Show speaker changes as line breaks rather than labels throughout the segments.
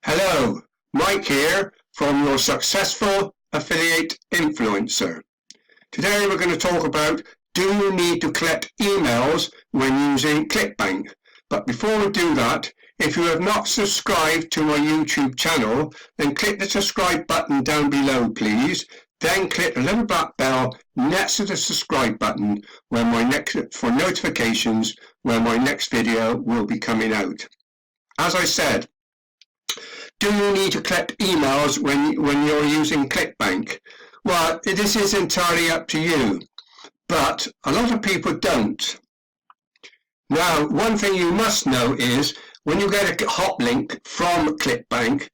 Hello, Mike here from your Successful Affiliate Influencer. Today we're going to talk about, do you need to collect emails when using clickbank? But before we do that, if you have not subscribed to my YouTube channel, then click the subscribe button down below please. Then click the little black bell next to the subscribe button for notifications when my next video will be coming out. As I said, do you need to collect emails when you're using clickbank? Well, this is entirely up to you, but a lot of people don't. Now, one thing you must know is when you get a hot link from clickbank,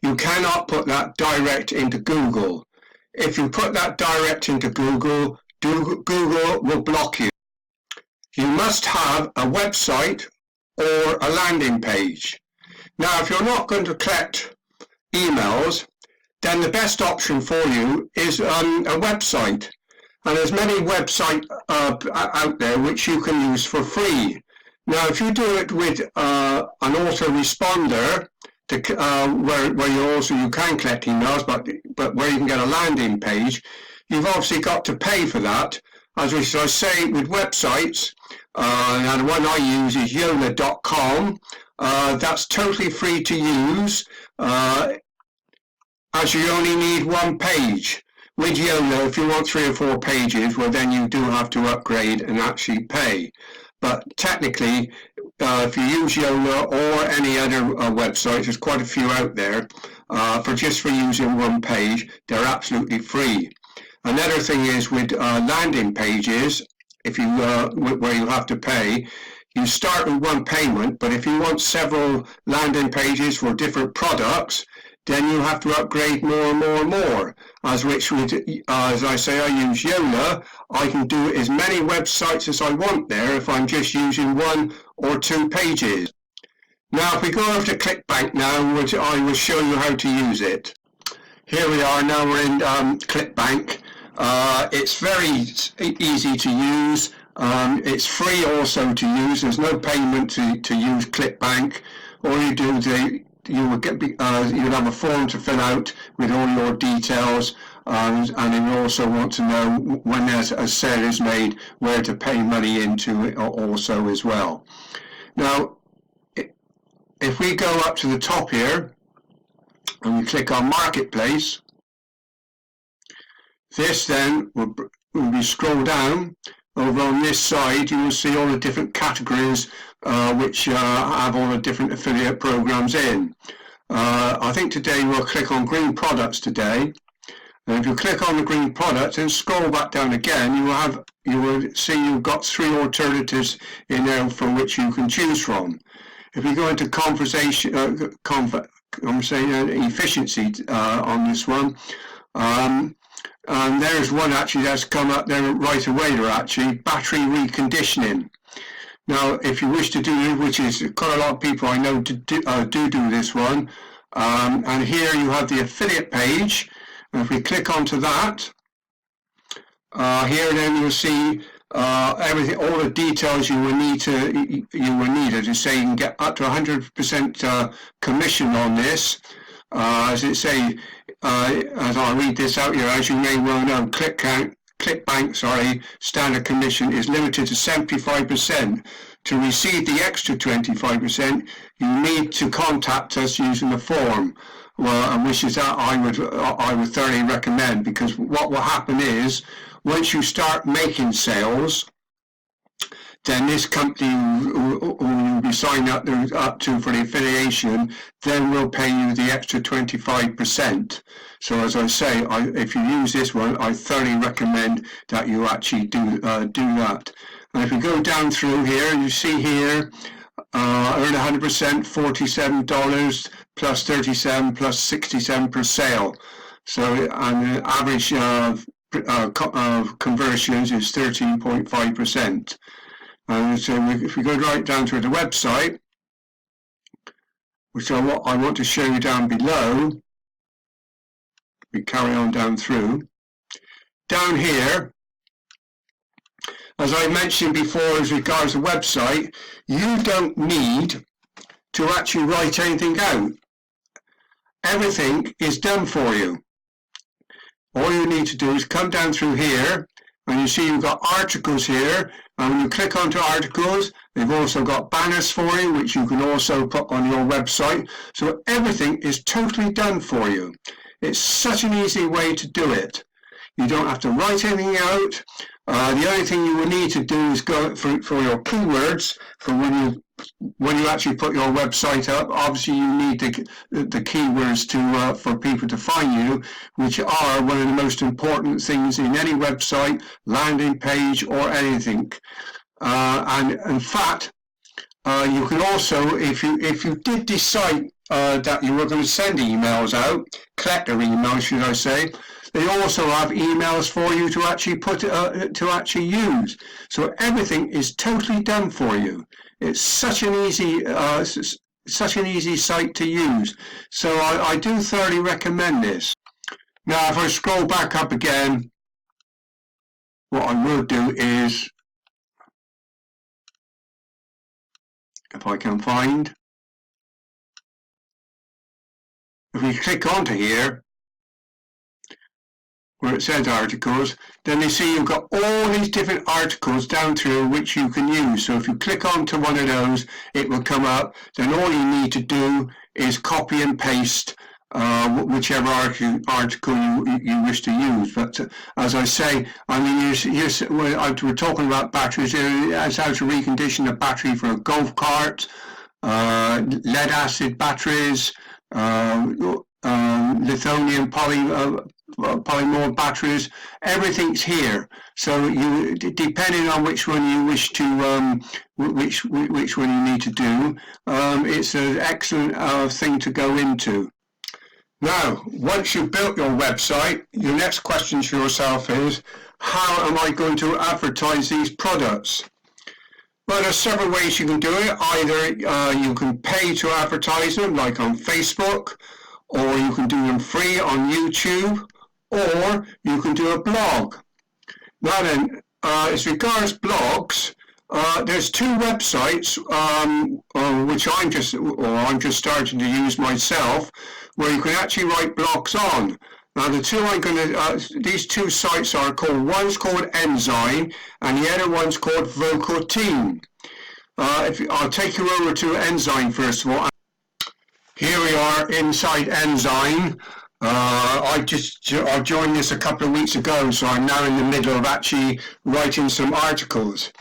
you cannot put that direct into Google. If you put that direct into Google, Google will block you. You must have a website or a landing page. Now, if you're not going to collect emails, then the best option for you is a website. And there's many websites out there which you can use for free. Now, if you do it with an autoresponder, where you can collect emails, but where you can get a landing page, you've obviously got to pay for that. As I say with websites, and the one I use is yola.com. That's totally free to use, as you only need one page. With Yola, if you want 3 or 4 pages, well then you do have to upgrade and actually pay. But technically, if you use Yola or any other website, there's quite a few out there, for using one page, they're absolutely free. Another thing is with landing pages, if you where you have to pay, you start with one payment, but if you want several landing pages for different products, then you have to upgrade more and more and more. As I say, I use Yola. I can do as many websites as I want there if I'm just using 1 or 2 pages. Now, if we go over to clickbank now, I will show you how to use it. Here we are now. We're in clickbank. It's very easy to use. It's free also to use. There's no payment to use clickbank. All you do, you'll have a form to fill out with all your details, and you also want to know when there's a sale is made, where to pay money into it also as well. Now, if we go up to the top here and we click on Marketplace, this then will be scrolled down. Over on this side, you will see all the different categories which have all the different affiliate programs in. I think today we'll click on green products today. And if you click on the green products and scroll back down again, you will see you've got 3 alternatives in there from which you can choose from. If you go into efficiency on this one, and there's one actually that's come up there right away. They're actually battery reconditioning. Now, if you wish to do, which is quite a lot of people I know do this one, and here you have the affiliate page. And if we click onto that, here then you'll see everything, all the details you will need. As you say, you can get up to 100% commission on this. As it say, as I read this out here, as you may well know, clickbank, standard commission is limited to 75%. To receive the extra 25%, you need to contact us using the form. Well, and which is that I would thoroughly recommend, because what will happen is once you start making sales, then this company who you'll be signed up to for the affiliation, then will pay you the extra 25%. So as I say, if you use this one, I thoroughly recommend that you actually do that. And if you go down through here, you see here, earn 100%, $47 plus 37 plus 67 per sale. So and the average of conversions is 13.5%. So if we go right down to the website, which I want to show you down below, we carry on down through. Down here, as I mentioned before as regards the website, you don't need to actually write anything out. everything is done for you. All you need to do is come down through here, and you see you've got articles here, and when you click onto articles, they've also got banners for you, which you can also put on your website. So everything is totally done for you. It's such an easy way to do it. You don't have to write anything out. The only thing you will need to do is go for your keywords for when you actually put your website up. Obviously, you need the keywords to for people to find you, which are one of the most important things in any website, landing page, or anything. And in fact, you can also, if you did decide that you were going to send emails out, collector emails, should I say, they also have emails for you to actually to actually use. So everything is totally done for you. It's such an easy site to use. So I do thoroughly recommend this. Now, if I scroll back up again, what I will do is, if I can find, if we click onto here, where it says articles, then you see you've got all these different articles down through which you can use. So if you click onto one of those, it will come up. Then all you need to do is copy and paste whichever article you wish to use. But as I say, I mean, we're talking about batteries. It's how to recondition a battery for a golf cart, lead acid batteries, lithium polymer batteries. Everything's here. So you, depending on which one you wish to, which one you need to do, it's an excellent thing to go into. Now, once you've built your website, your next question to yourself is, how am I going to advertise these products? Well, there's several ways you can do it. Either you can pay to advertise them, like on Facebook, or you can do them free on YouTube, or you can do a blog. Now then, as regards blogs, there's two websites which I'm just starting to use myself, where you can actually write blogs on. Now the two these two sites are called, one's called Ensign and the other one's called Vocal Team. I'll take you over to Ensign first of all. Here we are inside Ensign. I joined this a couple of weeks ago, so I'm now in the middle of actually writing some articles.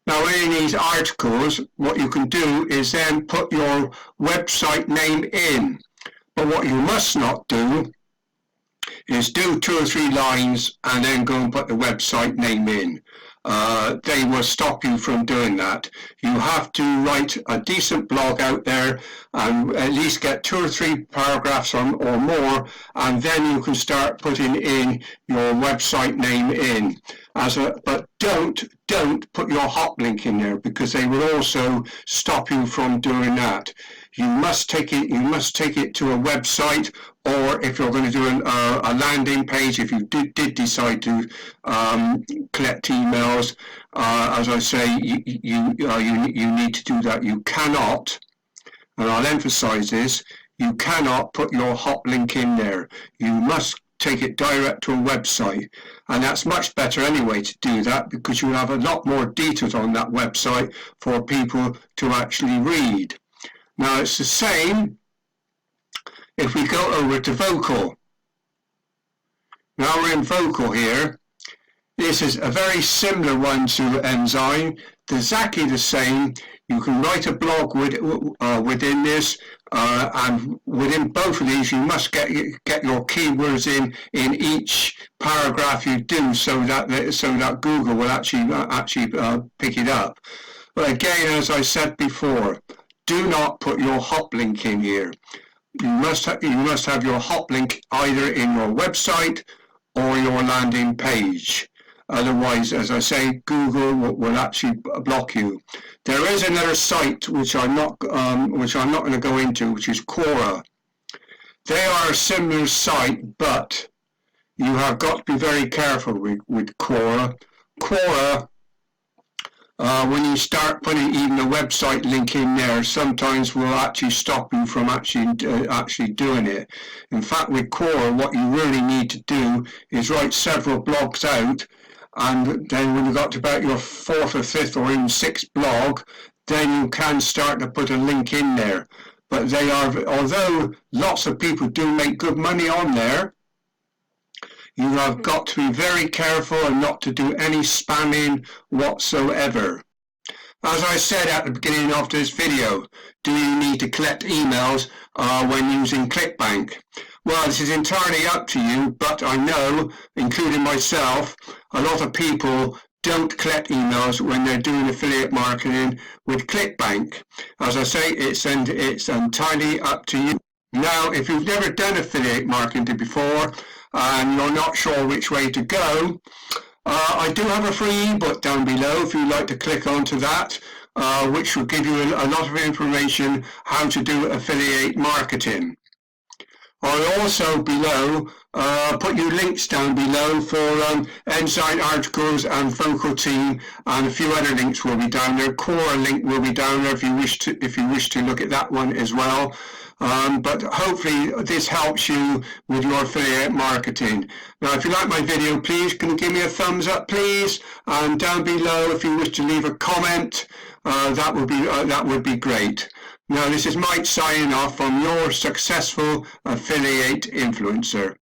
Now in these articles, what you can do is then put your website name in. But what you must not do is do 2 or 3 lines and then go and put the website name in. They will stop you from doing that. You have to write a decent blog out there and at least get 2 or 3 paragraphs or more, and then you can start putting in your website name in. But don't put your hot link in there, because they will also stop you from doing that. You must take it to a website, or if you're going to do a landing page, if you did decide to collect emails, as I say, you need to do that. You cannot, and I'll emphasize this, you cannot put your hot link in there. You must take it direct to a website, and that's much better anyway to do that, because you have a lot more details on that website for people to actually read. Now it's the same if we go over to Vocal. Now we're in Vocal here. This is a very similar one to Ensign. They're exactly the same. You can write a blog within this, and within both of these you must get your keywords in each paragraph you do, so that Google will actually pick it up. But again, as I said before, do not put your hot link in here. You must have your hot link either in your website or your landing page. Otherwise, as I say, Google will actually block you. There is another site which I'm not going to go into, which is Quora. They are a similar site, but you have got to be very careful with Quora. Quora when you start putting even a website link in there, sometimes will actually stop you from actually doing it. In fact, with Core, what you really need to do is write several blogs out, and then when you got to about your fourth or fifth or even sixth blog, then you can start to put a link in there. But they are, although lots of people do make good money on there, you have got to be very careful and not to do any spamming whatsoever. As I said at the beginning of this video, do you need to collect emails when using ClickBank? Well, this is entirely up to you, but I know, including myself, a lot of people don't collect emails when they're doing affiliate marketing with ClickBank. As I say, it's entirely up to you. Now, if you've never done affiliate marketing before and you're not sure which way to go, I do have a free ebook down below if you'd like to click onto that, which will give you a lot of information how to do affiliate marketing. I'll also below put you links down below for Ensign articles and Vocal Team, and a few other links will be down there. Core link will be down there if you wish to look at that one as well. But hopefully this helps you with your affiliate marketing. Now, if you like my video, please can you give me a thumbs up, please? And down below, if you wish to leave a comment, that would be great. Now, this is Mike signing off from your successful affiliate influencer.